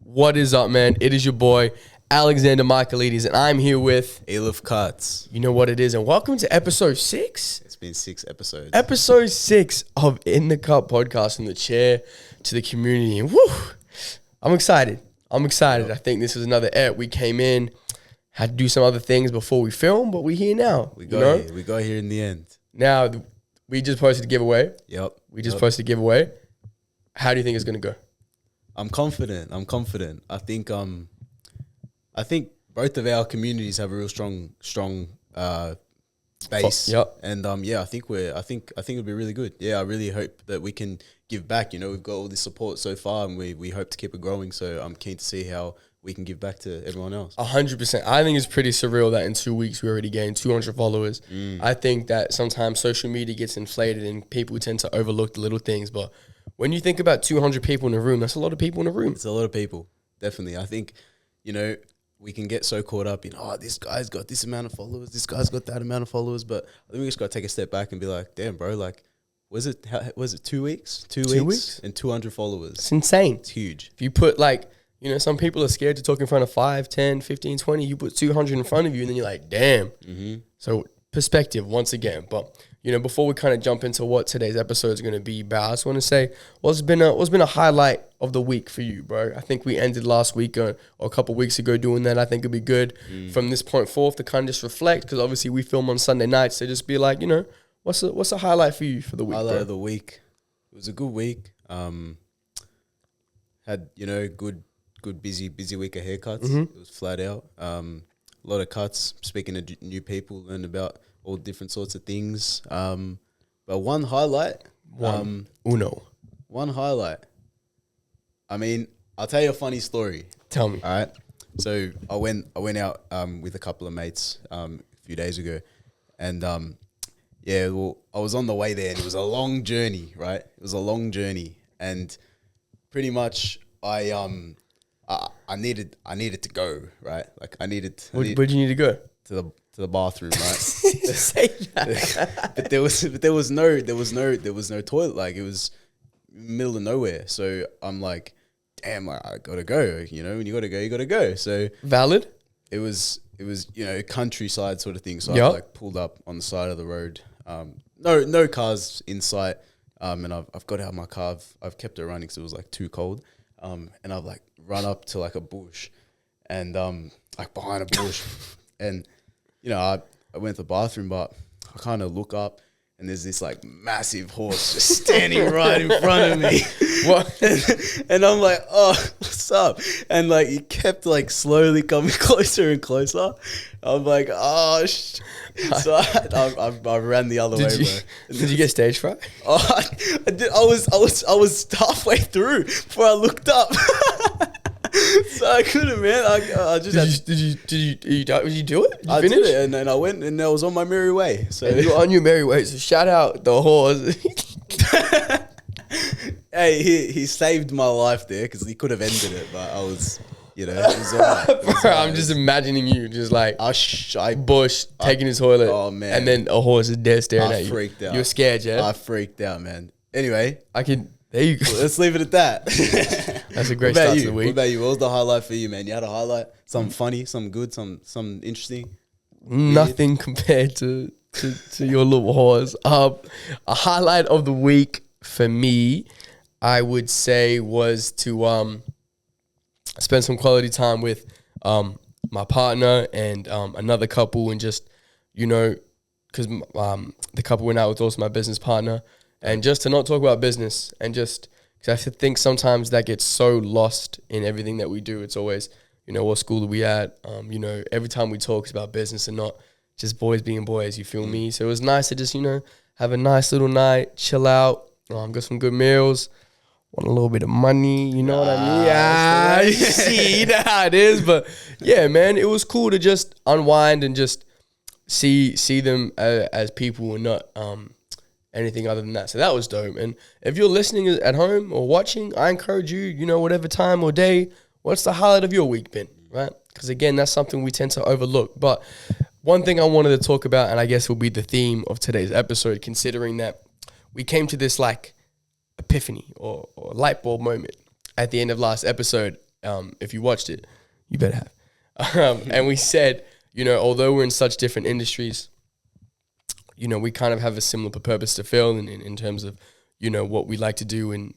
What is up, man? It is your boy, Alexander Michaelides, and I'm here with... Ealef Cuts. You know what it is, and welcome to episode 6. It's been 6 episodes. Episode 6 of In the Cup podcast, from the chair to the community. And woo! I'm excited. Yep. I think this is another ep. We came in, had to do some other things before we film, but we're here now. We got here in the end. Now, we just posted a giveaway. Yep. Posted a giveaway. How do you think it's going to go? I'm confident. I think both of our communities have a real strong base. Yep. And I think it'll be really good. Yeah, I really hope that we can give back. You know, we've got all this support so far, and we hope to keep it growing. So I'm keen to see how we can give back to everyone else. 100%. I think it's pretty surreal that in 2 weeks we already gained 200 followers. I think that sometimes social media gets inflated and people tend to overlook the little things. But when you think about 200 people in a room, that's a lot of people in a room. It's a lot of people, definitely. I think, you know, we can get so caught up in, this guy's got this amount of followers, this guy's got that amount of followers. But I think we just got to take a step back and be like, damn, bro, like, was it 2 weeks? 2 weeks? And 200 followers. It's insane. It's huge. If you put some people are scared to talk in front of 5, 10, 15, 20. You put 200 in front of you and then you're like, damn. Mm-hmm. So perspective once again. But, before we kind of jump into what today's episode is going to be about, I just want to say, what's been a highlight of the week for you, bro? I think we ended last week or a couple weeks ago doing that. I think it'd be good from this point forth to kind of just reflect, because obviously we film on Sunday nights. So just be like, what's a highlight for you for the week, Highlight bro? of the week. It was a good week. Had, good busy week of haircuts. It was flat out. A lot of cuts, speaking to new people, learned about all different sorts of things. But one highlight. One highlight. I mean, I'll tell you a funny story. Tell me. All right. So I went out with a couple of mates a few days ago, and I was on the way there, and it was a long journey, right? It was a long journey, and pretty much I needed to go, right? Like Where'd you need to go? to the bathroom, right? Say that. but there was no toilet. Like, it was middle of nowhere. So I'm like, damn, I gotta go. When you gotta go. So Valid. it was countryside sort of thing. So Yep. I pulled up on the side of the road. No cars in sight. And I've got out my car. I've kept it running because it was like too cold. And I've like run up to like a bush, and like behind a bush, and I went to the bathroom, but I kind of look up, and there's this like massive horse just standing right in front of me. What? And I'm like, oh, what's up? And like, he kept like slowly coming closer and closer. I'm like, oh, so I ran the other way, bro. Did you get stage fright? Oh, I did. I was halfway through before I looked up. So I couldn't, man. I just Did you do it? Did you I finish? did it, and then I went, and I was on my merry way. So And you're on your merry way. So shout out the horse. hey, he saved my life there, because he could have ended it, but I was, it was all right. It was Bro, all right. I'm just imagining you just like I bush taking his toilet. Oh, man. And then a horse is dead staring I at you. freaked out. You're scared, yeah? I freaked out, man. Anyway, There you go. let's leave it at that. That's a great What about start you? to the What week. about you? What was the highlight for you, man? You had a highlight? Something funny, something good, something interesting? Nothing compared to your little horse. A highlight of the week for me, I would say, was to spend some quality time with my partner and another couple, and just, because the couple went out with also my business partner, and just to not talk about business, and just because I think sometimes that gets so lost in everything that we do. It's always, what school are we at? Every time we talk, it's about business and not just boys being boys, you feel me? So it was nice to just, have a nice little night, chill out, got some good meals, want a little bit of money, you know what I mean? Yeah, you see, you know how it is. But yeah, man, it was cool to just unwind and just see them as people and not anything other than that. So that was dope. And if you're listening at home or watching, I encourage you, whatever time or day, what's the highlight of your week been, right? Because again, that's something we tend to overlook. But one thing I wanted to talk about, and I guess will be the theme of today's episode, considering that we came to this like epiphany or light bulb moment at the end of last episode, If you watched it, you better have. And we said, although we're in such different industries, we kind of have a similar purpose to fill in terms of, what we like to do and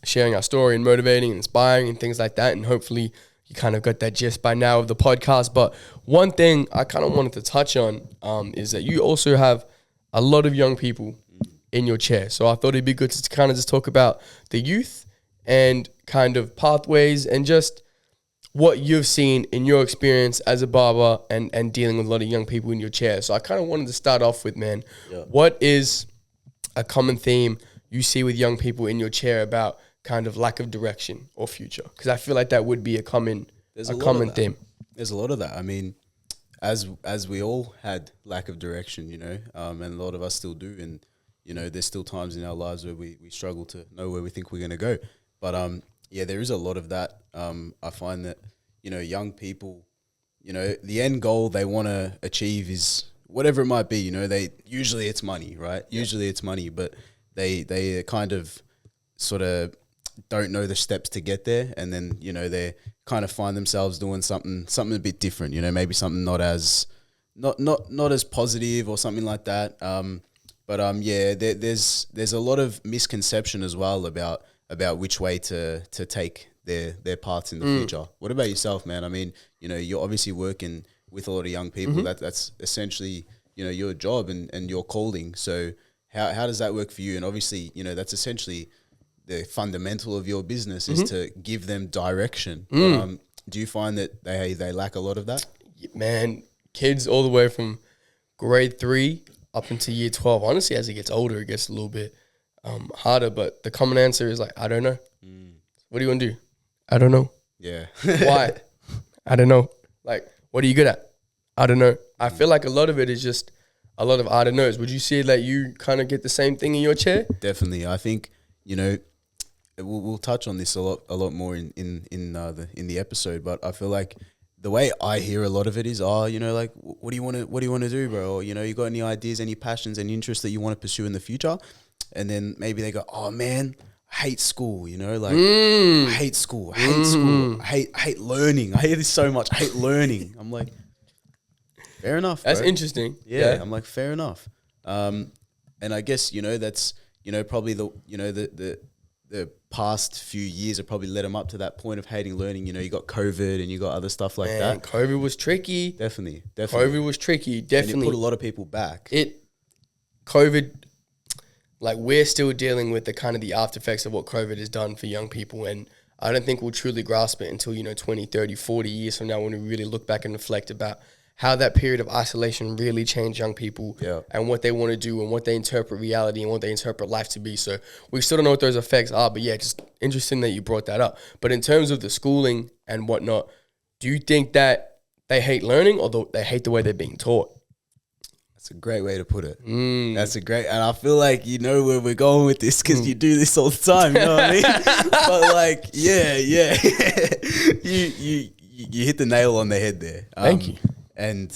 sharing our story and motivating and inspiring and things like that. And hopefully you kind of got that gist by now of the podcast. But one thing I kind of wanted to touch on is that you also have a lot of young people in your chair. So I thought it'd be good to kind of just talk about the youth and kind of pathways and just what you've seen in your experience as a barber and dealing with a lot of young people in your chair. So I kind of wanted to start off with, man, what is a common theme you see with young people in your chair about kind of lack of direction or future? Because I feel like that would be a common theme. There's a lot of that. I mean, as we all had lack of direction, and a lot of us still do. And, there's still times in our lives where we struggle to know where we think we're going to go. But, there is a lot of that. I find that, young people, the end goal they want to achieve is whatever it might be. Usually it's money, right? Yeah. Usually it's money, but they kind of sort of don't know the steps to get there. And then, they kind of find themselves doing something a bit different, maybe something not as positive or something like that. There's a lot of misconception as well about which way to take their paths in the future. What about yourself, man? I mean, you're obviously working with a lot of young people. Mm-hmm. That's essentially, your job and your calling. So how does that work for you? And obviously, that's essentially the fundamental of your business is to give them direction. But, do you find that they lack a lot of that? Man, kids all the way from grade 3 up into year 12. Honestly, as it gets older, it gets a little bit harder. But the common answer is like, I don't know. What do you want to do? I don't know. Yeah. Why? I don't know. Like, what are you good at? I don't know. I feel like a lot of it is just a lot of I don't knows. Would you say that you kind of get the same thing in your chair? Definitely. I think, we'll touch on this a lot more in the episode, but I feel like the way I hear a lot of it is, what do you want to do, bro? Or, you got any ideas, any passions, any interests that you want to pursue in the future? And then maybe they go, oh man, I hate school, I hate school. I hate learning. I hear this so much. I hate learning. I'm like, fair enough, bro. That's interesting. Yeah. I'm like, fair enough. And I guess, that's, probably the past few years have probably led them up to that point of hating learning. You got COVID and you got other stuff like that. COVID was tricky. Definitely. COVID was tricky. Definitely. And it put a lot of people back. COVID, like we're still dealing with the kind of the after effects of what COVID has done for young people. And I don't think we'll truly grasp it until, 20, 30, 40 years from now when we really look back and reflect about how that period of isolation really changed young people and what they want to do and what they interpret reality and what they interpret life to be. So we still don't know what those effects are, but just interesting that you brought that up. But in terms of the schooling and whatnot, do you think that they hate learning or they hate the way they're being taught? That's a great way to put it. That's and I feel like you know where we're going with this because you do this all the time, you know what I mean? But like, yeah. you hit the nail on the head there. Thank you. And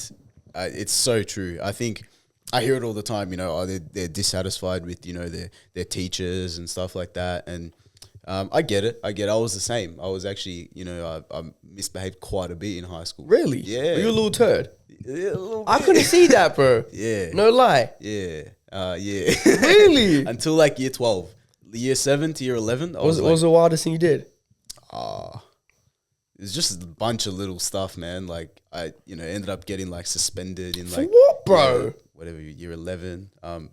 it's so true. I think I hear it all the time, they're dissatisfied with, their teachers and stuff like that. And I get it. I was the same. I was actually, I misbehaved quite a bit in high school. Really? Yeah. Were you a little turd? Yeah, a little I bit. couldn't see that, bro. Yeah. No lie. Yeah. Really? Until like year 12. Year 7 to year 11. What was the wildest thing you did? It was just a bunch of little stuff, man. Like I, ended up getting like suspended in like for what, bro? Whatever, year 11.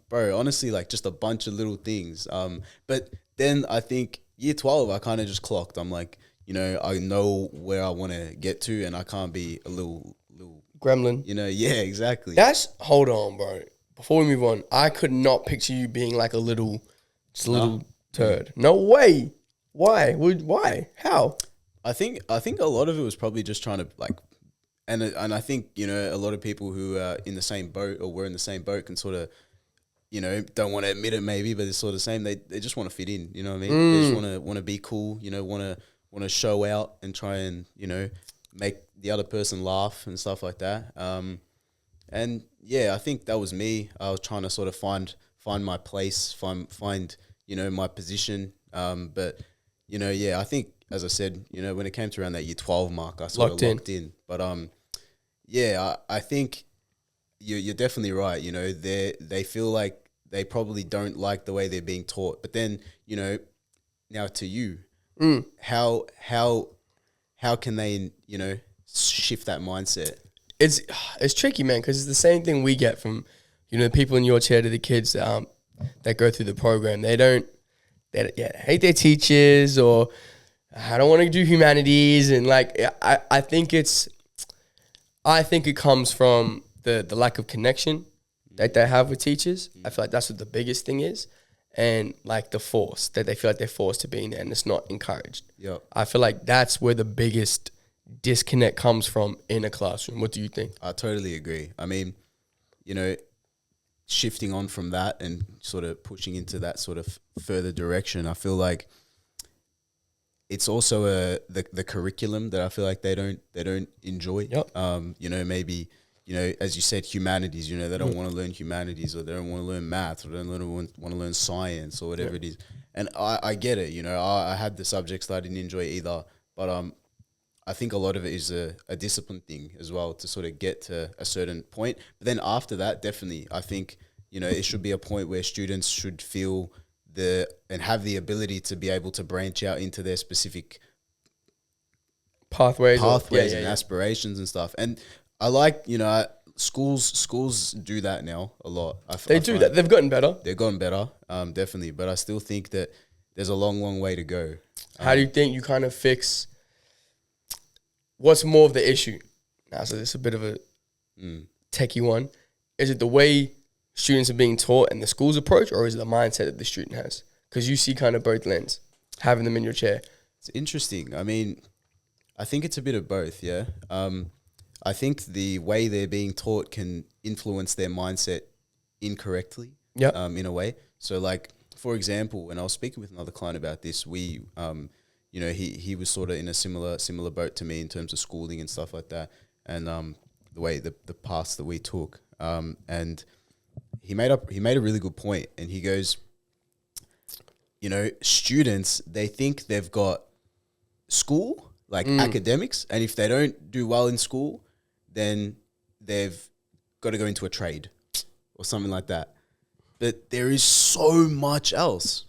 Bro, honestly, like just a bunch of little things. But then I think year 12, I kind of just clocked. I'm like, I know where I want to get to, and I can't be a little gremlin. Yeah, exactly. Hold on, bro. Before we move on, I could not picture you being like a little turd. No way. Why? Why? How? I think a lot of it was probably just trying to like, and I think a lot of people who are in the same boat or were in the same boat can sort of, don't want to admit it maybe, but it's sort of the same. They just want to fit in. You know what I mean? They just want to be cool. Want to show out and try and make the other person laugh and stuff like that. And yeah, I think that was me. I was trying to sort of find my place, find my position. But yeah, I think, as I said, when it came to around that year 12 mark, I sort of locked in. But yeah, I think you're definitely right. They feel like they probably don't like the way they're being taught. But then, now to you, how can they, shift that mindset? It's tricky, man, because it's the same thing we get from, the people in your chair to the kids that go through the program. They hate their teachers, or I don't want to do humanities, and like I think it comes from the lack of connection that they have with teachers. I feel like that's what the biggest thing is, and like the force that they feel like they're forced to be in there, and it's not encouraged. Yeah, I feel like that's where the biggest disconnect comes from in a classroom. What do you think? I totally agree. I mean, shifting on from that and sort of pushing into that sort of further direction, I feel like it's also the curriculum that I feel like they don't enjoy. Yep. Maybe, as you said, humanities, they don't want to learn humanities, or they don't want to learn math, or they don't want to learn science, or whatever it is. And I get it, I had the subjects that I didn't enjoy either, but I think a lot of it is a discipline thing as well, to sort of get to a certain point. But then after that, definitely, I think, it should be a point where students should feel and have the ability to be able to branch out into their specific pathways and aspirations and stuff. And I like, schools do that now a lot. They do that. They've gotten better. They've gotten better, definitely. But I still think that there's a long, long way to go. How do you think you kind of fix? What's more of the issue? Now, so this is a bit of a techie one. Is it the way students are being taught and the school's approach, or is it the mindset that the student has? Because you see kind of both lens, having them in your chair. It's interesting. I mean, I think it's a bit of both, yeah. I think the way they're being taught can influence their mindset incorrectly, in a way. So, like, for example, when I was speaking with another client about this, he was sort of in a similar boat to me in terms of schooling and stuff like that, and the way the paths that we took, and he made a really good point, and he goes, students, they think they've got school, like academics, and if they don't do well in school, then they've got to go into a trade or something like that. But there is so much else,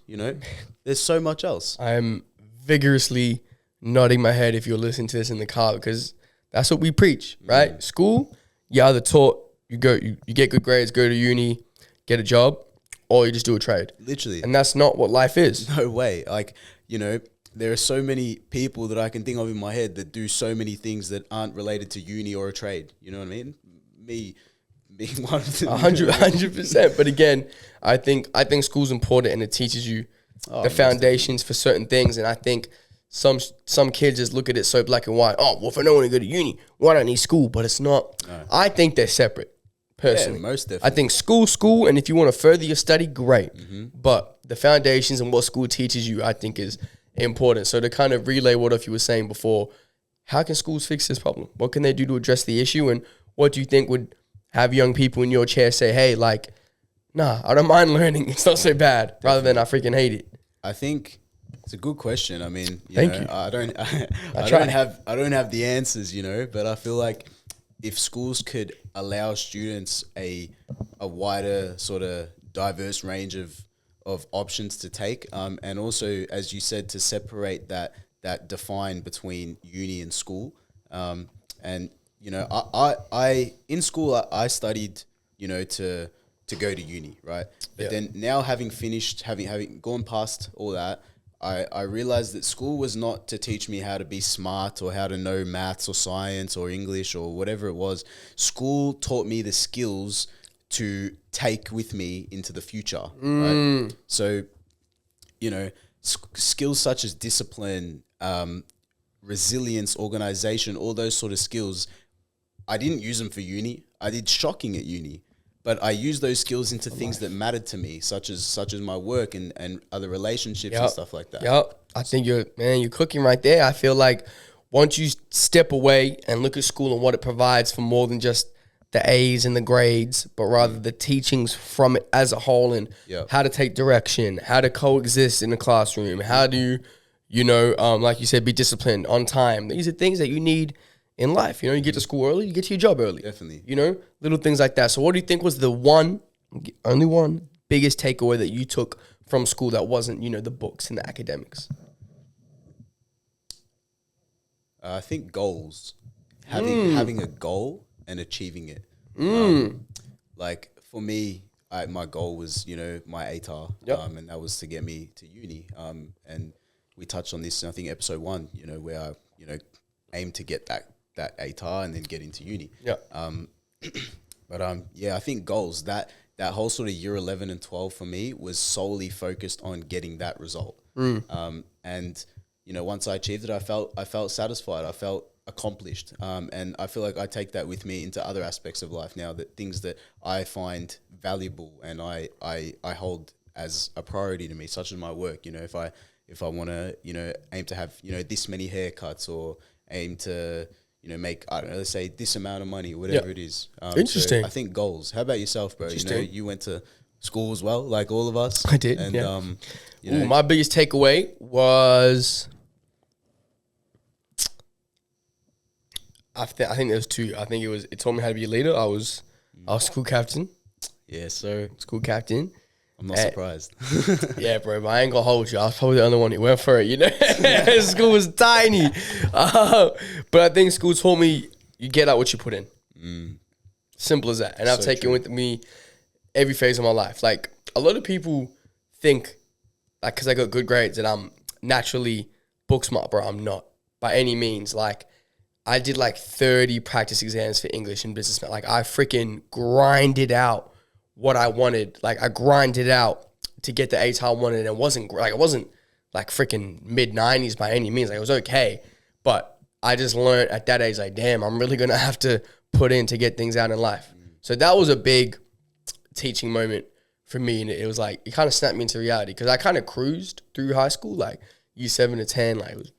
there's so much else. I'm vigorously nodding my head if you're listening to this in the car, because that's what we preach, right? School, you're either taught, you get good grades, go to uni, get a job, or you just do a trade. Literally. And that's not what life is. No way. Like, there are so many people that I can think of in my head that do so many things that aren't related to uni or a trade. You know what I mean? Me being one of them. 100%. But again, I think school's important, and it teaches you the foundations for certain things. And I think some kids just look at it so black and white. Oh, well, if I don't want to go to uni, why don't I need school? But it's not. No. I think they're separate. Personally, yeah, most definitely. I think school, and if you want to further your study, great. But the foundations and what school teaches you, I think, is important. So to kind of relay what you were saying before, how can schools fix this problem? What can they do to address the issue? And what do you think would have young people in your chair say, hey, like, nah, I don't mind learning. It's not so bad, rather than I freaking hate it? I think it's a good question. I mean, Thank you. I don't have the answers, but I feel like if schools could allow students a wider sort of diverse range of options to take, and also, as you said, to separate that define between uni and school, and I in school I studied to go to uni, right? But then now, having finished, having gone past all that, I realized that school was not to teach me how to be smart or how to know maths or science or English or whatever it was. School taught me the skills to take with me into the future, right? So, skills such as discipline, resilience, organization, all those sort of skills, I didn't use them for uni. I did shocking at uni. But I use those skills into things that mattered to me, such as my work and other relationships and stuff like that. Yep. I think you're cooking right there. I feel like once you step away and look at school and what it provides for more than just the A's and the grades, but rather the teachings from it as a whole, and how to take direction, how to coexist in the classroom, how do You know, like you said, be disciplined on time. These are things that you need in life. You know, you get to school early, you get to your job early. Definitely. You know, little things like that. So what do you think was the only one biggest takeaway that you took from school that wasn't, you know, the books and the academics? I think goals, having a goal and achieving it. Like for me, my goal was, you know, my ATAR, and that was to get me to uni. And we touched on this in, I think, episode 1, you know, where I, you know, aim to get that ATAR and then get into uni. Yeah. Yeah, I think goals, that whole sort of year 11 and 12 for me was solely focused on getting that result. And, you know, once I achieved it, I felt satisfied. I felt accomplished. And I feel like I take that with me into other aspects of life now, that things that I find valuable and I hold as a priority to me, such as my work. You know, if I want to, you know, aim to have, you know, this many haircuts, or aim to, you know, make, I don't know, let's say this amount of money, whatever it is. Interesting. So I think goals. How about yourself, bro? You know, you went to school as well, like all of us. I did. And, you Ooh, know, my biggest takeaway was, I think there was 2. I think it taught me how to be a leader. I was school captain. yeah, so School captain. I'm not surprised. Yeah, bro, but I ain't gonna hold you. I was probably the only one who went for it, you know? School was tiny. But I think school taught me you get out what you put in. Simple as that. And I've taken with me every phase of my life. Like, a lot of people think, like, because I got good grades, that I'm naturally book smart, bro. I'm not by any means. Like, I did like 30 practice exams for English and business. Like, I freaking grinded out what I wanted. Like, I grinded out to get the ATAR I wanted, and it wasn't like freaking mid-90s by any means. Like, it was okay, but I just learned at that age, like, damn, I'm really gonna have to put in to get things out in life. So that was a big teaching moment for me, and it was like, it kind of snapped me into reality, because I kind of cruised through high school, like year 7 to 10, like it was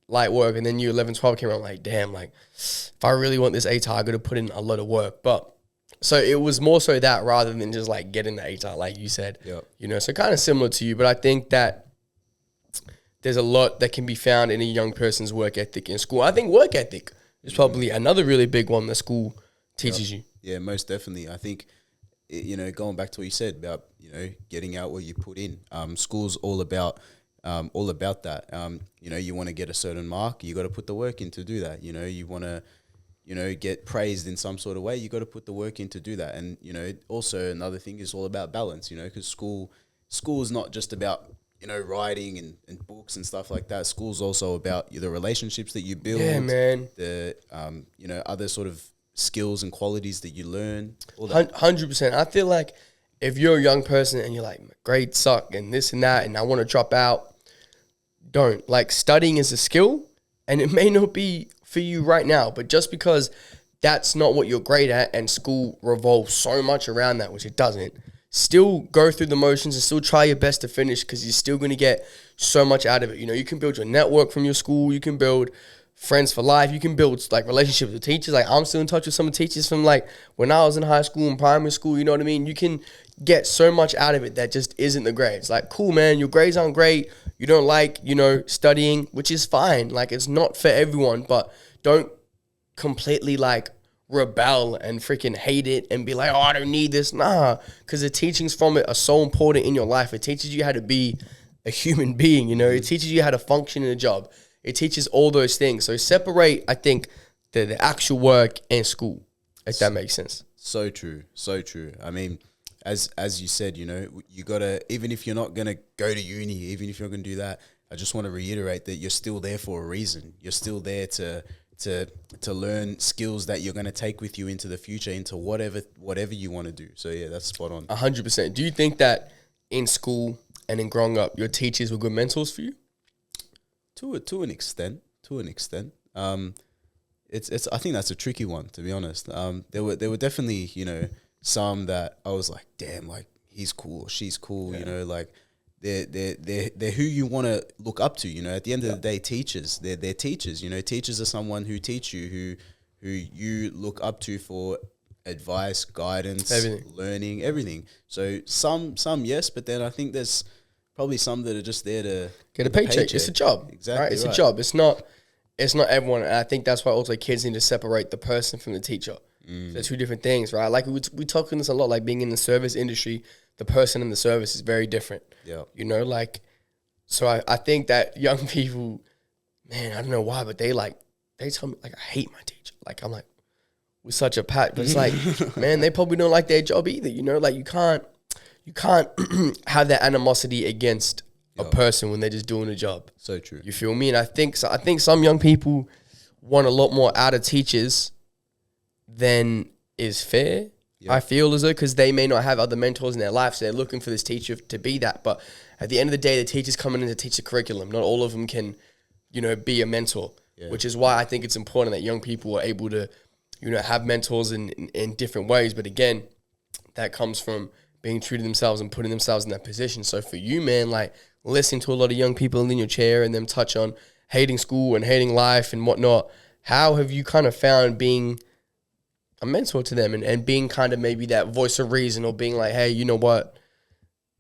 light work, and then year 11, 12 came around, like, damn, like, if I really want this ATAR, I got to put in a lot of work. But so it was more so that, rather than just like getting the ATAR, like you said, you know, so kind of similar to you. But I think that there's a lot that can be found in a young person's work ethic in school. I think work ethic is probably another really big one that school teaches you. Yeah, most definitely. I think, you know, going back to what you said about, you know, getting out what you put in. School's all about that. You know, you want to get a certain mark, you got to put the work in to do that. You know, you want to, you know, get praised in some sort of way, you got to put the work in to do that. And, you know, also another thing is all about balance, you know, because school is not just about, you know, writing and books and stuff like that. School's also about the relationships that you build. Yeah, man. The, you know, other sort of skills and qualities that you learn. All that. 100%. I feel like if you're a young person and you're like, my grades suck and this and that, and I want to drop out, don't. Like, studying is a skill, and it may not be for you right now, but just because that's not what you're great at, and school revolves so much around that, which it doesn't, still go through the motions and still try your best to finish, because you're still going to get so much out of it. You know, you can build your network from your school, you can build friends for life, you can build like relationships with teachers. Like, I'm still in touch with some teachers from like when I was in high school and primary school, you know what I mean? You can get so much out of it that just isn't the grades. Like, cool, man, your grades aren't great, you don't like, you know, studying, which is fine. Like, it's not for everyone, but don't completely like rebel and freaking hate it and be like, oh, I don't need this. Nah, because the teachings from it are so important in your life. It teaches you how to be a human being, you know? It teaches you how to function in a job. It teaches all those things. So separate, I think, the actual work and school, if that makes sense. So true. So true. I mean, as you said, you know, you got to, even if you're not going to go to uni, even if you're going to do that, I just want to reiterate that you're still there for a reason. You're still there to learn skills that you're going to take with you into the future, into whatever you want to do. So yeah, that's spot on. 100%. Do you think that in school and in growing up, your teachers were good mentors for you? To an extent. It's I think that's a tricky one, to be honest. There were definitely, you know, some that I was like, damn, like, he's cool or she's cool, you know, like they're who you want to look up to, you know. At the end of the day, teachers, they're teachers, you know. Teachers are someone who teach you, who you look up to for advice, guidance, learning, everything. So some yes, but then I think there's probably some that are just there to get a paycheck. It's a job. Exactly. Right? It's a job. It's not everyone. And I think that's why also kids need to separate the person from the teacher. They're two different things, right? Like we talk on this a lot, like being in the service industry, the person in the service is very different. Yeah. You know, like, so I think that young people, man, I don't know why, but they tell me, like, I hate my teacher. Like, I'm like, we're such a pack. But it's like, man, they probably don't like their job either, you know? Like, you can't have that animosity against a person when they're just doing a job. So true. You feel me? And I think some young people want a lot more out of teachers than is fair. Yep. I feel as though, because they may not have other mentors in their life, so they're looking for this teacher to be that. But at the end of the day, the teacher's coming in to teach the curriculum. Not all of them can, you know, be a mentor, which is why I think it's important that young people are able to, you know, have mentors in different ways. But again, that comes from being true to themselves and putting themselves in that position. So for you, man, like, listening to a lot of young people in your chair and them touch on hating school and hating life and whatnot, how have you kind of found being a mentor to them and being kind of maybe that voice of reason, or being like, hey, you know what,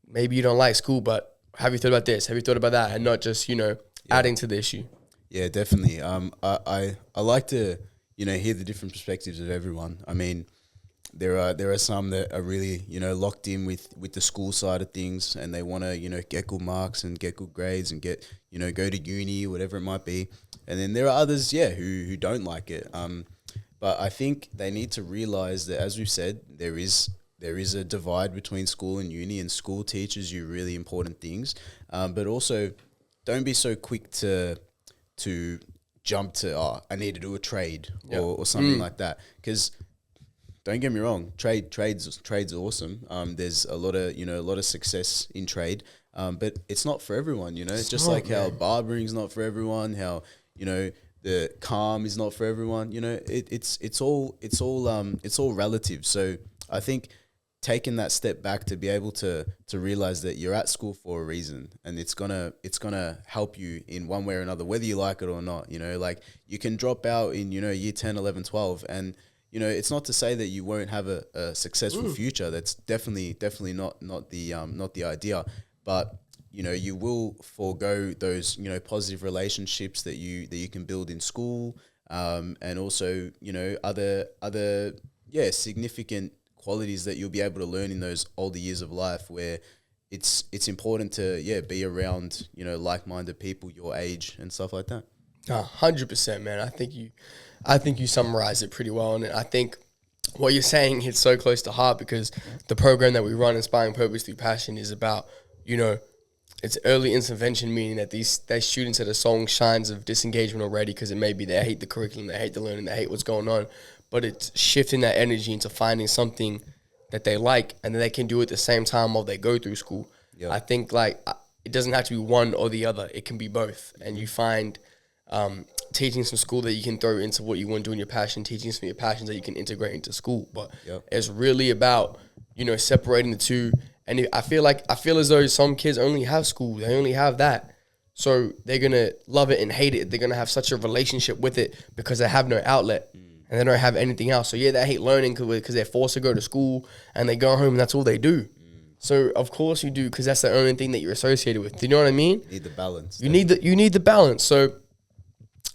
maybe you don't like school, but have you thought about this? Have you thought about that? And not just, you know, adding to the issue. Yeah, definitely. I like to, you know, hear the different perspectives of everyone. I mean, there are some that are really, you know, locked in with the school side of things, and they want to, you know, get good marks and get good grades and get, you know, go to uni, whatever it might be. And then there are others, who don't like it. But I think they need to realize that, as we've said, there is a divide between school and uni, and school teaches you really important things. But also, don't be so quick to jump to, I need to do a trade or something like that. Because don't get me wrong, trade's awesome. There's a lot of success in trade. But it's not for everyone, you know. It's just like how barbering's not for everyone, how, you know, the calm is not for everyone. You know, it's all relative. So I think taking that step back to be able to realize that you're at school for a reason, and it's gonna help you in one way or another, whether you like it or not. You know, like, you can drop out in, you know, year 10, 11, 12, and, you know, it's not to say that you won't have a successful future. That's definitely not the idea. But, you know, you will forego those, you know, positive relationships that you can build in school, and also, you know, other significant qualities that you'll be able to learn in those older years of life, where it's important to be around, you know, like-minded people your age and stuff like that. 100%, man. I think you summarized it pretty well, and I think what you're saying hits so close to heart, because the program that we run, Inspiring Purpose Through Passion, is about, you know, it's early intervention, meaning that these students that are showing signs of disengagement already, because it may be they hate the curriculum, they hate the learning, they hate what's going on, but it's shifting that energy into finding something that they like, and then they can do it at the same time while they go through school. Yep. I think, like, it doesn't have to be one or the other. It can be both. And you find teaching some school that you can throw into what you want to do in your passion, teaching some of your passions that you can integrate into school. But it's really about, you know, separating the two. And I feel as though some kids only have school. They only have that. So they're going to love it and hate it. They're going to have such a relationship with it because they have no outlet and they don't have anything else. So, they hate learning because they're forced to go to school and they go home and that's all they do. So, of course you do, because that's the only thing that you're associated with. Do you know what I mean? You need the balance. You need the balance. So,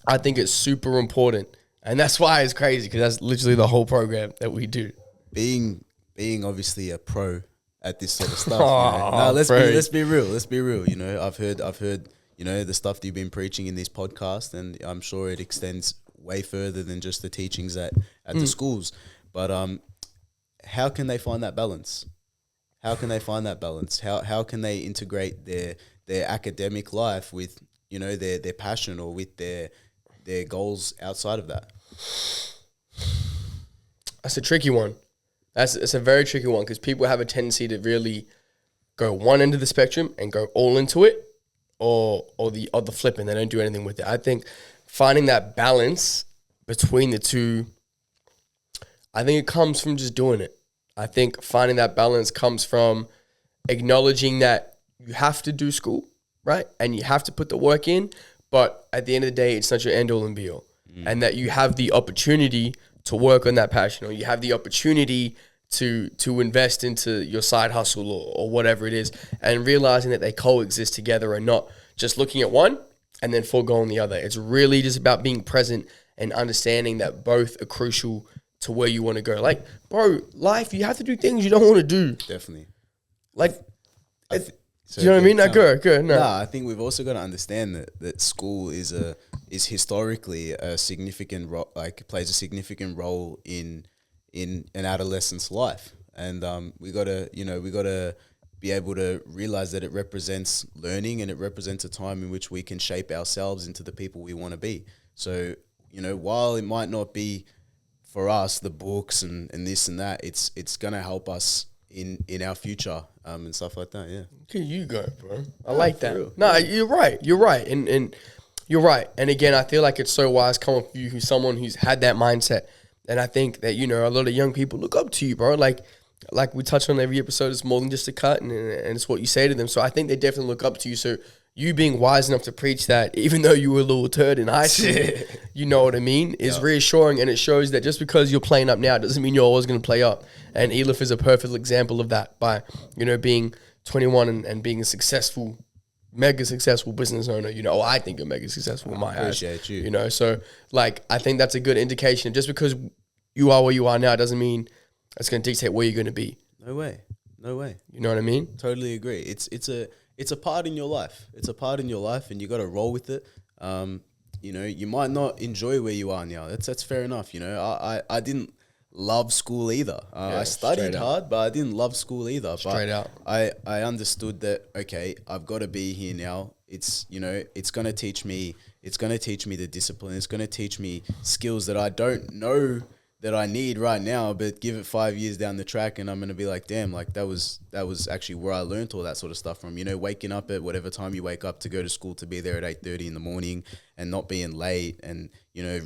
I think it's super important. And that's why it's crazy, because that's literally the whole program that we do. Being obviously a pro at this sort of stuff. No, let's be real. You know, I've heard, you know, the stuff that you've been preaching in this podcast, and I'm sure it extends way further than just the teachings at the schools. But how can they find that balance? How can they integrate their academic life with, you know, their passion, or with their goals outside of that? That's a tricky one. It's a very tricky one, because people have a tendency to really go one end of the spectrum and go all into it, or the other flip, and they don't do anything with it. I think finding that balance between the two, I think it comes from just doing it. I think finding that balance comes from acknowledging that you have to do school, right? And you have to put the work in, but at the end of the day, it's not your end all and be all. And that you have the opportunity to work on that passion, or you have the opportunity to invest into your side hustle or whatever it is, and realizing that they coexist together and not just looking at one and then foregoing the other. It's really just about being present and understanding that both are crucial to where you want to go. Like, bro, life, you have to do things you don't want to do. Definitely. Like, So you know what I mean? No, go. No. Nah, I think we've also got to understand that school is historically a significant plays a significant role in an adolescent's life, and we gotta be able to realize that it represents learning and it represents a time in which we can shape ourselves into the people we want to be. So while it might not be for us the books and this and that, it's gonna help us in our future and stuff like that. Yeah. Okay, you go, bro. I like that. No, you're right. You're right. And you're right. And again, I feel like it's so wise coming from you, who's someone who's had that mindset. And I think that, a lot of young people look up to you, bro. Like we touch on every episode, it's more than just a cut, and it's what you say to them. So I think they definitely look up to you. So you being wise enough to preach that, even though you were a little turd in high school, you know what I mean, is reassuring. And it shows that just because you're playing up now doesn't mean you're always going to play up. And Ealef is a perfect example of that by, being 21 and being a mega successful business owner. I think you're mega successful in my eyes. Appreciate you. So like, I think that's a good indication. Just because you are where you are now doesn't mean it's going to dictate where you're going to be. No way. You know what I mean? Totally agree. It's a part in your life. It's a part in your life, and you got to roll with it. You might not enjoy where you are now. That's fair enough. I didn't love school either. I studied hard, but I didn't love school either. Straight out. I understood that, okay, I've got to be here now. It's going to teach me the discipline. It's going to teach me skills that I don't know that I need right now, but give it 5 years down the track and I'm going to be like, damn, like that was actually where I learned all that sort of stuff from, waking up at whatever time you wake up to go to school, to be there at 8:30 in the morning and not being late, and,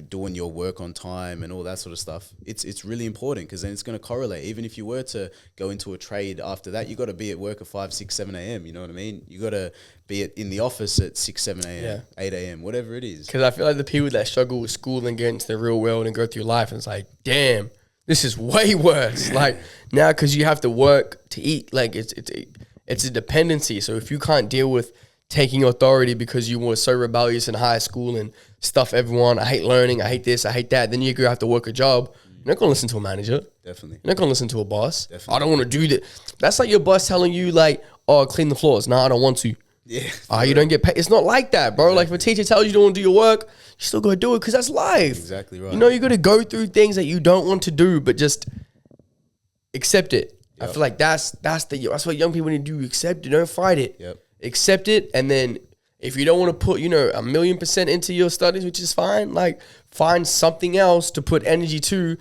doing your work on time and all that sort of stuff. It's really important, because then it's going to correlate. Even if you were to go into a trade after that, you got to be at work at 5, 6, 7 a.m. You know what I mean? You got to be in the office at 6, 7 a.m., 8 a.m., whatever it is. Because I feel like the people that struggle with school and get into the real world and go through life, and it's like, damn, this is way worse. Like now, because you have to work to eat, like it's a dependency. So if you can't deal with taking authority because you were so rebellious in high school and stuff everyone, I hate learning, I hate this, I hate that, then you're going to have to work a job. You're not going to listen to a manager. Definitely. You're not going to listen to a boss. Definitely. I don't want to do that. That's like your boss telling you like, oh, clean the floors. No, I don't want to. Yeah. You don't get paid. It's not like that, bro. Exactly. Like if a teacher tells you don't want to do your work, you still got to do it because that's life. Exactly right. You got to go through things that you don't want to do, but just accept it. Yep. I feel like that's what young people need to do. Accept it. Don't fight it. Yep. Accept it, and then if you don't want to put, 1,000,000% into your studies, which is fine, like find something else to put energy to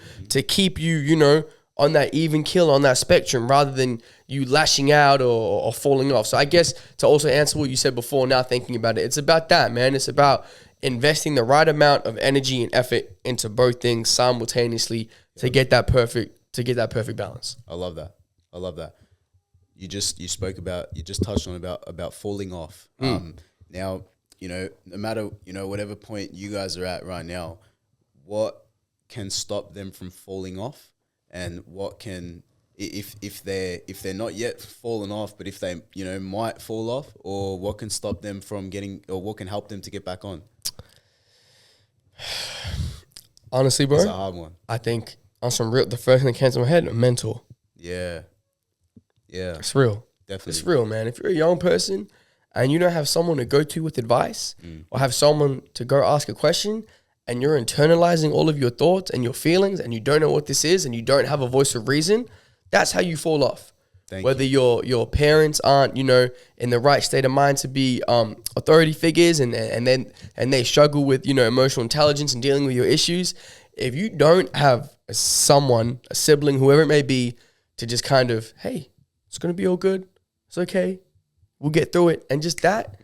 keep you, on that even kill on that spectrum, rather than you lashing out or falling off. So I guess to also answer what you said before, now thinking about it, it's about that, man. It's about investing the right amount of energy and effort into both things simultaneously to get that perfect balance. I love that. You just touched on about falling off. Now, no matter, whatever point you guys are at right now, what can stop them from falling off, and what can, if they're not yet fallen off, but if they, might fall off, or what can stop them from getting, or what can help them to get back on? Honestly, bro, it's a hard one. I think on some real, the first thing that came to my head, a mentor. Yeah. It's real. Definitely. It's real, man. If you're a young person and you don't have someone to go to with advice, or have someone to go ask a question, and you're internalizing all of your thoughts and your feelings, and you don't know what this is, and you don't have a voice of reason, that's how you fall off. Whether your parents aren't, in the right state of mind to be authority figures, and they struggle with, emotional intelligence and dealing with your issues. If you don't have someone, a sibling, whoever it may be, to just kind of, hey, it's gonna be all good, it's okay, we'll get through it, and just that,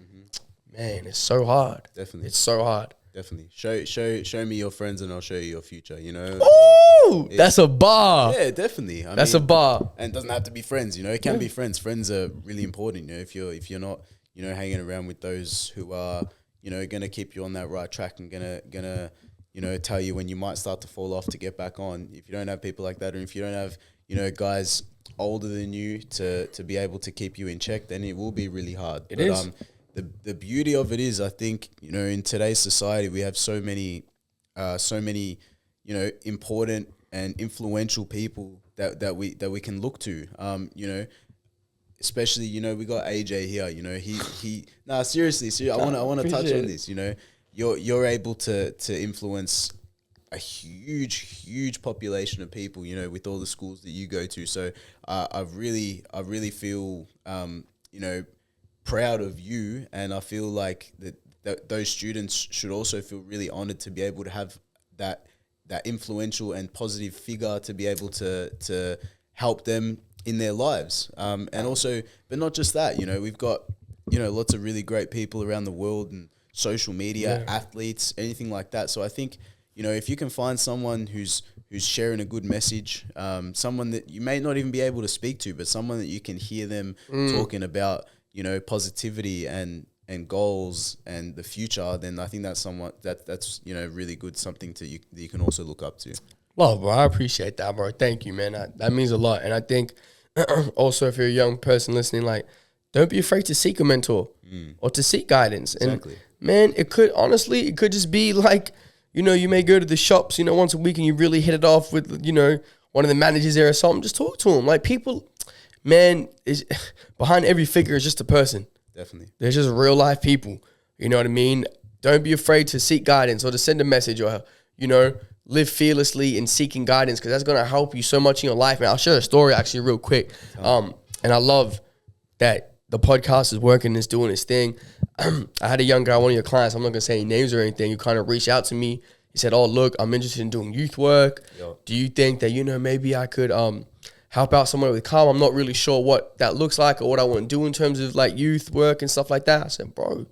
man, it's so hard. Definitely, it's so hard. Definitely, show me your friends, and I'll show you your future. Oh, that's a bar. Yeah, definitely. That's a bar, and it doesn't have to be friends. It can be friends. Friends are really important. If you're not, hanging around with those who are, gonna keep you on that right track and gonna tell you when you might start to fall off to get back on. If you don't have people like that, or if you don't have, guys older than you to be able to keep you in check, then it will be really hard. It is. The beauty of it is, I think, in today's society, we have so many, important and influential people that we can look to. Especially, we got AJ here. Seriously, I want to touch on this. You're able to influence a huge population of people, with all the schools that you go to. So I really feel, proud of you, and I feel like that those students should also feel really honored to be able to have that influential and positive figure to be able to help them in their lives. And also, but not just that, we've got, lots of really great people around the world and social media, athletes, anything like that. So I think, if you can find someone who's sharing a good message, someone that you may not even be able to speak to, but someone that you can hear them talking about, positivity and goals and the future, then I think that's that's really good, something that you can also look up to. Well, bro, I appreciate that, bro. Thank you, man. That means a lot. And I think also, if you're a young person listening, like, don't be afraid to seek a mentor or to seek guidance. Exactly. And man, it could just be like, you may go to the shops, once a week, and you really hit it off with, one of the managers there or something. Just talk to them. Like, people, man, is behind every figure is just a person. Definitely. There's just real life people. You know what I mean? Don't be afraid to seek guidance or to send a message or, live fearlessly in seeking guidance, because that's going to help you so much in your life, man. I'll share a story actually real quick. And I love that the podcast is working, it's doing its thing. I had a young guy, one of your clients, I'm not going to say any names or anything, who kind of reached out to me. He said, oh, look, I'm interested in doing youth work. Yo. Do you think that, maybe I could help out someone with calm? I'm not really sure what that looks like or what I want to do in terms of like youth work and stuff like that. I said, bro,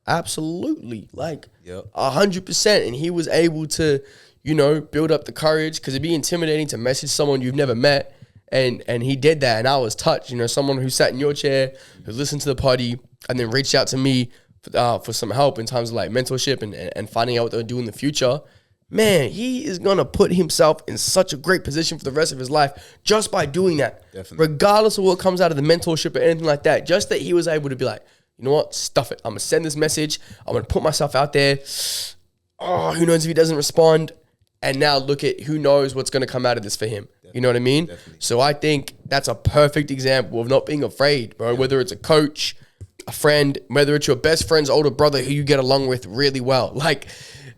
absolutely, like 100%. And he was able to, build up the courage, because it'd be intimidating to message someone you've never met. And he did that, and I was touched. Someone who sat in your chair, who listened to the party, and then reached out to me for some help in terms of like mentorship and finding out what they'll do in the future. Man, he is going to put himself in such a great position for the rest of his life just by doing that. Definitely. Regardless of what comes out of the mentorship or anything like that. Just that he was able to be like, you know what, stuff it. I'm going to send this message. I'm going to put myself out there. Oh, who knows if he doesn't respond? And now look at who knows what's going to come out of this for him. Definitely. You know what I mean? Definitely. So I think that's a perfect example of not being afraid, bro. Yeah. Whether it's a coach, a friend, whether it's your best friend's older brother who you get along with really well. Like,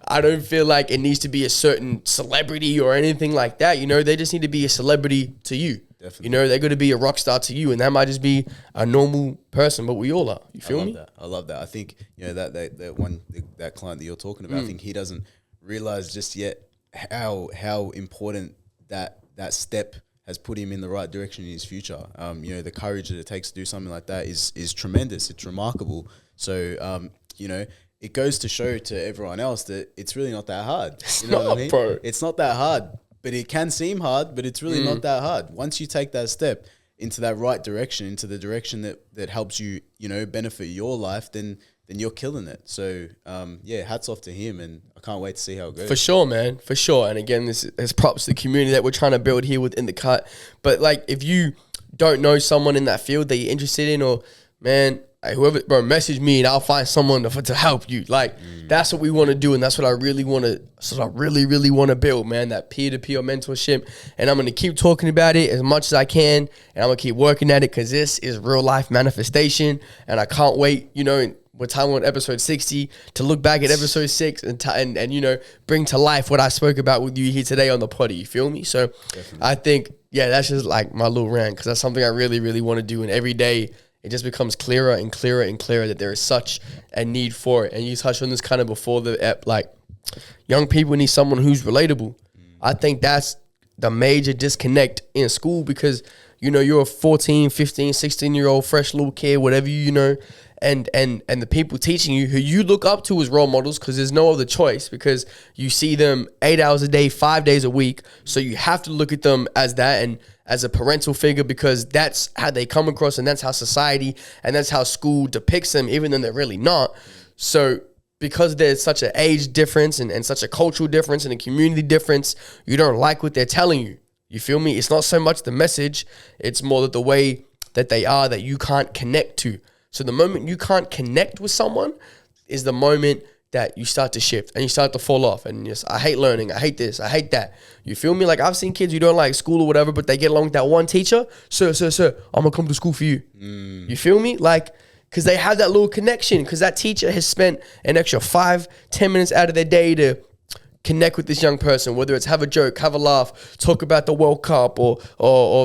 I don't feel like it needs to be a certain celebrity or anything like that. They just need to be a celebrity to you. Definitely. They're going to be a rock star to you, and that might just be a normal person, but we all are. You feel me? I love that. I think, that client that you're talking about, I think he doesn't realize just yet how important that step has put him in the right direction in his future. The courage that it takes to do something like that is tremendous. It's remarkable. So, it goes to show to everyone else that it's really not that hard. You know what I mean? Bro. It's not that hard, but it can seem hard, but it's really not that hard. Once you take that step into that right direction, into the direction that helps you, benefit your life, then you're killing it. So, hats off to him, and I can't wait to see how it goes. For sure, man. For sure. And again, this is props to the community that we're trying to build here within the cut. But like, if you don't know someone in that field that you're interested in, or man, whoever, bro, message me and I'll find someone to help you. Like, that's what we want to do, and that's what I really want to. So I really, really want to build, man. That peer-to-peer mentorship, and I'm gonna keep talking about it as much as I can, and I'm gonna keep working at it, because this is real life manifestation, and I can't wait. We're time on episode 60 to look back at episode 6 and bring to life what I spoke about with you here today on the potty. You feel me? So definitely. I think, that's just like my little rant, because that's something I really, really want to do. And every day it just becomes clearer and clearer and clearer that there is such a need for it. And you touched on this kind of before the ep, like, young people need someone who's relatable. I think that's the major disconnect in school, because, you're a 14, 15, 16-year-old fresh little kid, whatever, and the people teaching you, who you look up to as role models, because there's no other choice, because you see them 8 hours a day, 5 days a week. So you have to look at them as that, and as a parental figure, because that's how they come across, and that's how society and that's how school depicts them, even though they're really not. So because there's such an age difference and such a cultural difference and a community difference, you don't like what they're telling you. You feel me? It's not so much the message, it's more that the way that they are that you can't connect to. So the moment you can't connect with someone is the moment that you start to shift and you start to fall off. And just, I hate learning. I hate this. I hate that. You feel me? Like I've seen kids who don't like school or whatever, but they get along with that one teacher. Sir, I'm going to come to school for you. You feel me? Like, because they have that little connection because that teacher has spent an extra 5-10 minutes out of their day to connect with this young person, whether it's have a joke, have a laugh, talk about the World Cup or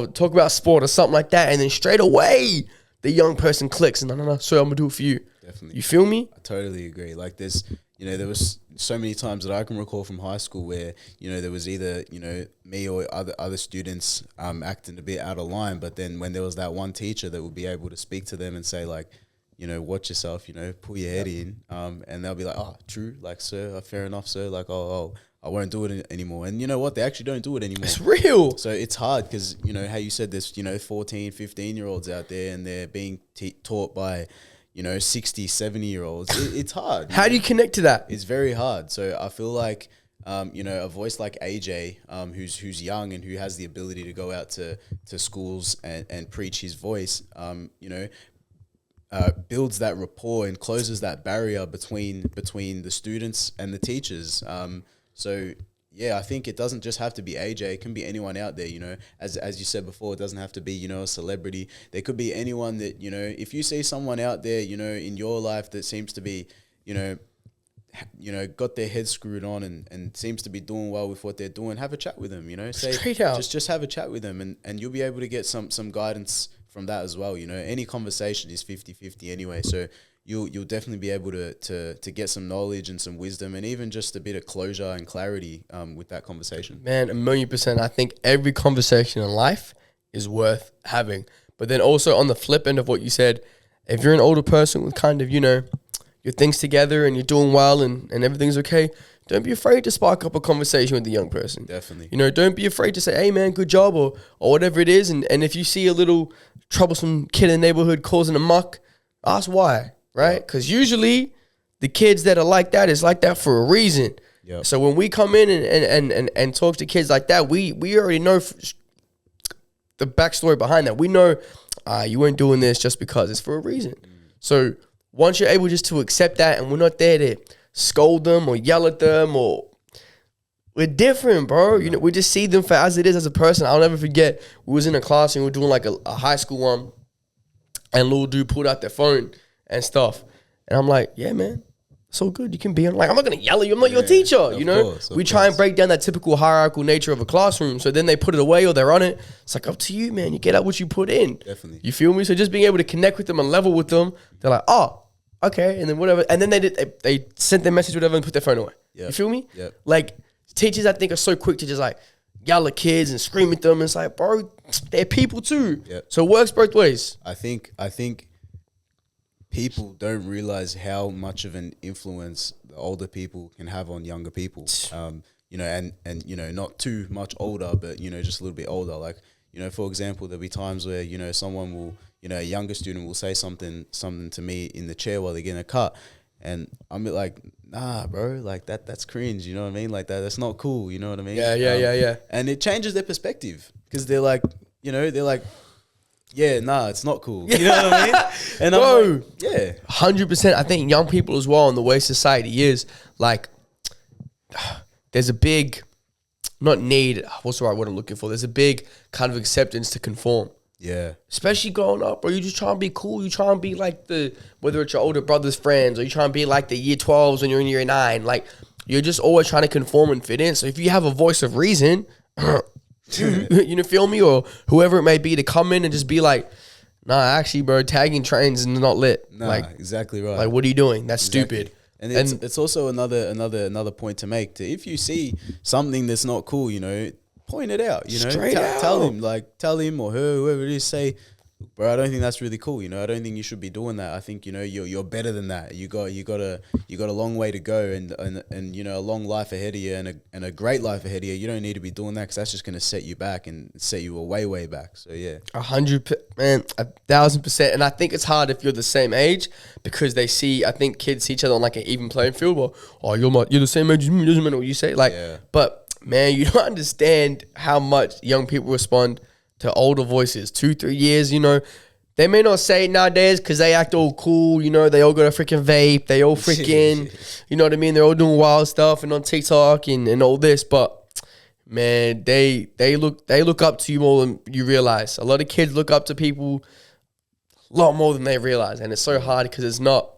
talk about sport or something like that. And then straight away, the young person clicks and no, so I'm going to do it for you. Definitely. You feel me? I totally agree. Like there's, there was so many times that I can recall from high school where, there was either, me or other students acting a bit out of line. But then when there was that one teacher that would be able to speak to them and say like, watch yourself, pull your head in. And they'll be like, oh, true. Like, sir, fair enough, sir. Like, oh, I won't do it anymore. And you know what? They actually don't do it anymore. It's real. So it's hard because, how you said there's, 14, 15-year-olds out there and they're being taught by, 60, 70-year-olds. It's hard. How do you connect to that? It's very hard. So I feel like, a voice like AJ, who's young and who has the ability to go out to schools and preach his voice, builds that rapport and closes that barrier between the students and the teachers. So yeah, I think it doesn't just have to be AJ. It can be anyone out there, as you said before, it doesn't have to be, a celebrity. There could be anyone that, if you see someone out there, in your life that seems to be, got their head screwed on and seems to be doing well with what they're doing, have a chat with them, say, straight out. Just have a chat with them and you'll be able to get some guidance from that as well. Any conversation is 50-50 anyway. So you'll definitely be able to get some knowledge and some wisdom and even just a bit of closure and clarity with that conversation. Man, 1,000,000%. I think every conversation in life is worth having. But then also on the flip end of what you said, if you're an older person with kind of, your things together and you're doing well and everything's okay, don't be afraid to spark up a conversation with the young person. Definitely. Don't be afraid to say, hey, man, good job or whatever it is. And if you see a little troublesome kid in the neighborhood causing a muck, ask why, right? Because usually the kids that are like that is like that for a reason. Yep. So when we come in and talk to kids like that, we already know the backstory behind that. We know you weren't doing this just because. It's for a reason. So once you're able just to accept that and we're not there to scold them or yell at them or we're different, bro. We just see them for as it is as a person. I'll never forget, we was in a class and we were doing like a high school one and little dude pulled out their phone and stuff. And I'm like, yeah, man, it's all good. You can be on. Like, I'm not going to yell at you. I'm not your teacher, Of we try and break down that typical hierarchical nature of a classroom. So then they put it away or they're on it. It's like up to you, man. You get out what you put in. Definitely. You feel me? So just being able to connect with them and level with them, they're like, oh, okay. And then whatever. And then they sent their message, whatever, and put their phone away. Yep. You feel me? Yep. Like, teachers, I think, are so quick to just like yell at kids and scream at them. It's like, bro, they're people too. Yep. So it works both ways. I think people don't realize how much of an influence the older people can have on younger people. And not too much older, but, just a little bit older. Like, for example, there'll be times where, someone will, a younger student will say something to me in the chair while they're getting a cut. And I'm like, nah, bro, like that's cringe. You know what I mean? Like that's not cool. You know what I mean? Yeah. And it changes their perspective because they're like, yeah, nah, it's not cool. You know what I mean? And bro, I'm like, yeah, 100%. I think young people as well, and the way society is, like, there's a big, not need. What's the right word I'm looking for? There's a big kind of acceptance to conform. Yeah. Especially growing up, bro. You just trying to be cool. You trying to be like whether it's your older brother's friends or you trying to be like the year 12s when you're in year 9. Like, you're just always trying to conform and fit in. So if you have a voice of reason, you feel me? Or whoever it may be to come in and just be like, nah, actually, bro, tagging trains is not lit. Nah, like, exactly right. Like, what are you doing? That's Exactly. stupid. And it's also another point to make. If you see something that's not cool, point it out, Straight out. Tell him or her, whoever it is, say, bro, I don't think that's really cool. I don't think you should be doing that. I think, you're better than that. You got a long way to go and a long life ahead of you and a great life ahead of you. You don't need to be doing that because that's just going to set you back and set you way back. So yeah. 100%, man, 1,000%. And I think it's hard if you're the same age because I think kids see each other on like an even playing field. Or, oh, you're the same age as me. It doesn't matter what you say. Like, yeah. But man, you don't understand how much young people respond to older voices. 2-3 years, you know, they may not say it nowadays because they act all cool, you know, they all got a freaking vape, they all freaking, you know what I mean, they're all doing wild stuff and on TikTok and all this, but man, they look up to you more than you realize. A lot of kids look up to people a lot more than they realize, and it's so hard because it's not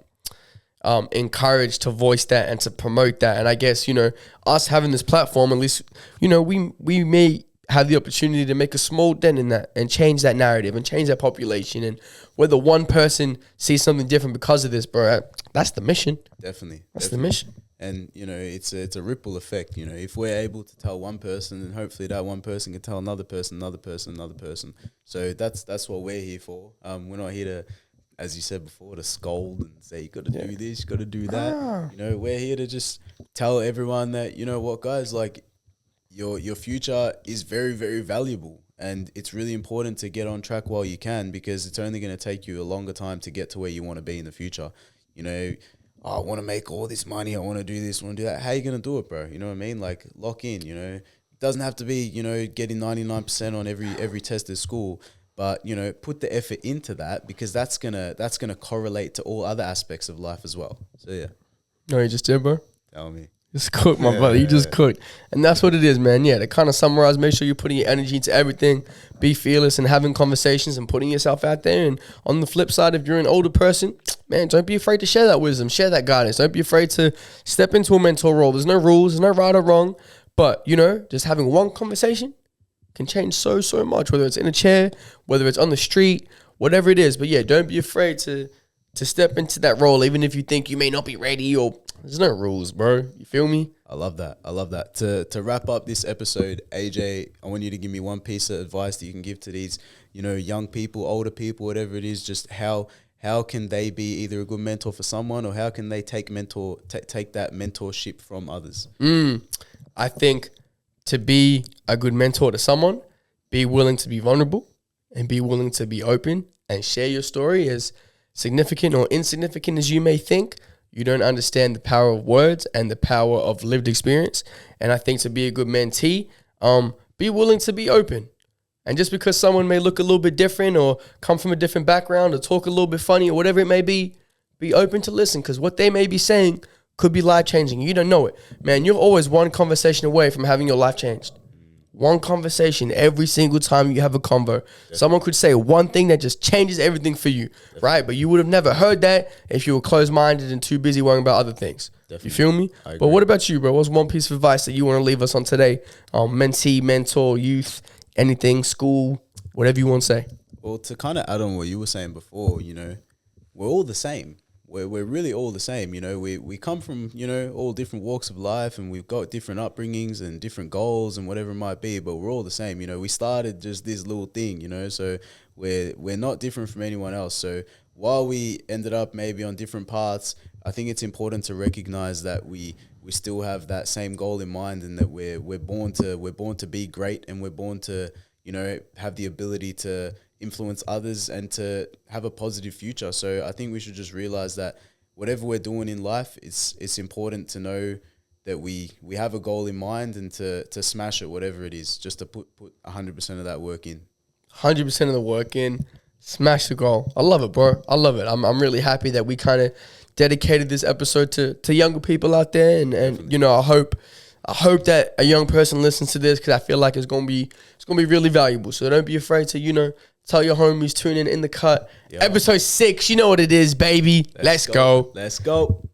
encouraged to voice that and to promote that. And I guess, you know, us having this platform, at least, you know, we may have the opportunity to make a small dent in that and change that narrative and change that population. And whether one person sees something different because of this, bro, that's the mission. Definitely. That's the mission. And, you know, it's a ripple effect. You know, if we're able to tell one person, then hopefully that one person can tell another person, another person, another person. So that's what we're here for. We're not here to, as you said before, to scold and say, you got to do this, you got to do that. You know, we're here to just tell everyone that, you know what, guys, like, your future is very, very valuable. And it's really important to get on track while you can, because it's only going to take you a longer time to get to where you want to be in the future. You know, I want to make all this money, I want to do this, I want to do that. How are you going to do it, bro? You know what I mean? Like, lock in, you know. It doesn't have to be, you know, getting 99% on every test at school, but, you know, put the effort into that, because that's gonna correlate to all other aspects of life as well. So, yeah. No, you just did, bro. Tell me. Just cooked, my brother. You just cooked. And that's what it is, man. Yeah, to kind of summarize, make sure you're putting your energy into everything. Be fearless and having conversations and putting yourself out there. And on the flip side, if you're an older person, man, don't be afraid to share that wisdom, share that guidance. Don't be afraid to step into a mentor role. There's no rules, there's no right or wrong. But, you know, just having one conversation can change so much, whether it's in a chair, whether it's on the street, whatever it is. But, yeah, don't be afraid to step into that role, even if you think you may not be ready, or there's no rules, bro. You feel me? I love that. To wrap up this episode, AJ, I want you to give me one piece of advice that you can give to these, you know, young people, older people, whatever it is. Just how can they be either a good mentor for someone, or how can they take that mentorship from others? I think to be a good mentor to someone, be willing to be vulnerable and be willing to be open and share your story, as significant or insignificant as you may think. You don't understand the power of words and the power of lived experience. And I think to be a good mentee, be willing to be open. And just because someone may look a little bit different or come from a different background or talk a little bit funny or whatever it may be open to listen, because what they may be saying could be life-changing. You don't know it. Man, you're always one conversation away from having your life changed. One conversation every single time you have a convo. Definitely. Someone could say one thing that just changes everything for you, right? But you would have never heard that if you were closed-minded and too busy worrying about other things. Definitely. You feel me? But what about you, bro? What's one piece of advice that you want to leave us on today? Mentee, mentor, youth, anything, school, whatever you want to say. Well, to kind of add on what you were saying before, you know, we're all the same. We're really all the same, you know. We come from, you know, all different walks of life, and we've got different upbringings and different goals and whatever it might be, but we're all the same, you know. We started just this little thing, you know, so we're not different from anyone else. So while we ended up maybe on different paths, I think it's important to recognize that we still have that same goal in mind, and that we're born to be great, and we're born to, you know, have the ability to influence others and to have a positive future. So I think we should just realize that whatever we're doing in life, it's important to know that we have a goal in mind, and to smash it, whatever it is, just to put 100% of that work in. 100% of the work in, smash the goal. I love it, bro. I love it. I'm really happy that we kind of dedicated this episode to younger people out there, and you know, I hope that a young person listens to this, because I feel like it's gonna be really valuable. So don't be afraid to, you know, tell your homies, tune in the cut. Yo. Episode 6, you know what it is, baby. Let's go. Let's go.